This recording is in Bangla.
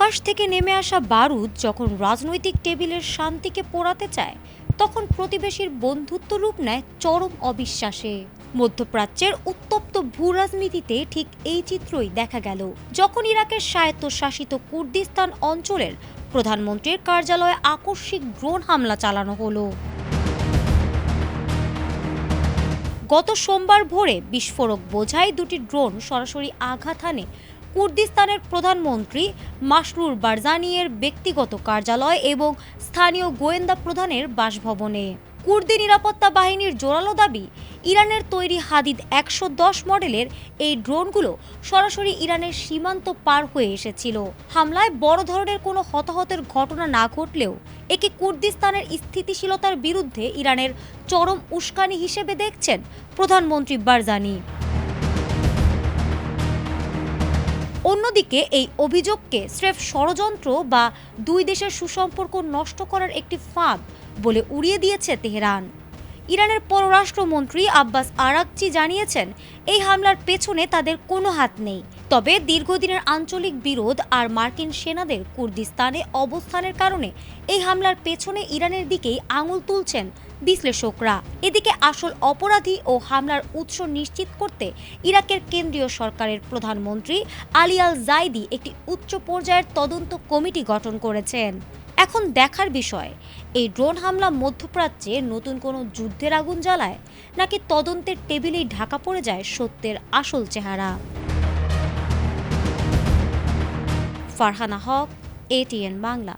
আকাশ থেকে নেমে আসা বারুদ যখন রাজনৈতিক টেবিলের শান্তিকে পোড়াতে চায়, তখন প্রতিবেশীর বন্ধুত্ব রূপ নেয় চরম অবিশ্বাসে। মধ্যপ্রাচ্যের উত্তপ্ত ভূ রাজনীতিতে ঠিক এই চিত্রই দেখা গেল যখন ইরাকের স্বায়ত্তশাসিত কুর্দিস্তান অঞ্চলের প্রধানমন্ত্রীর কার্যালয়ে আকস্মিক ড্রোন হামলা চালানো হলো। গত সোমবার ভোরে বিস্ফোরক বোঝাই দুটি ড্রোন সরাসরি আঘাত হানে কুর্দিস্তানের প্রধানমন্ত্রী মাসরুর বারজানিয়ের ব্যক্তিগত কার্যালয় এবং স্থানীয় গোয়েন্দা প্রধানের বাসভবনে। কুর্দি নিরাপত্তা বাহিনীর জোরালো দাবি, ইরানের তৈরি হাদিদ ১১০ মডেলের এই ড্রোনগুলো সরাসরি ইরানের সীমান্ত পার হয়ে এসেছিল। হামলায় বড় ধরনের কোনো হতাহতের ঘটনা না ঘটলেও একে কুর্দিস্তানের স্থিতিশীলতার বিরুদ্ধে ইরানের চরম উস্কানি হিসেবে দেখছেন প্রধানমন্ত্রী বারজানি। অন্যদিকে এই অভিযোগকে স্রেফ ষড়যন্ত্র বা দুই দেশের সুসম্পর্ক নষ্ট করার একটি ফাঁদ বলে উড়িয়ে দিয়েছে তেহরান। ইরানের পররাষ্ট্রমন্ত্রী আব্বাস আরাগচি জানিয়েছেন, এই হামলার পেছনে তাদের কোনো হাত নেই। তবে দীর্ঘদিনের আঞ্চলিক বিরোধ আর মার্কিন সেনাদের কুর্দিস্তানে অবস্থানের কারণে এই হামলার পেছনে ইরানের দিকেই আঙুল তুলছেন বিশ্লেষকরা। এদিকে আসল অপরাধী ও হামলার উৎস নিশ্চিত করতে ইরাকের কেন্দ্রীয় সরকারের প্রধানমন্ত্রী আলী আল জাইদি একটি উচ্চ পর্যায়ের তদন্ত কমিটি গঠন করেছেন। এখন দেখার বিষয়, এই ড্রোন হামলা মধ্যপ্রাচ্যে নতুন কোনো যুদ্ধের আগুন জ্বালায়, নাকি তদন্তের টেবিলেই ঢাকা পড়ে যায় সত্যের আসল চেহারা। ফারহানা হক, ATN বাংলা।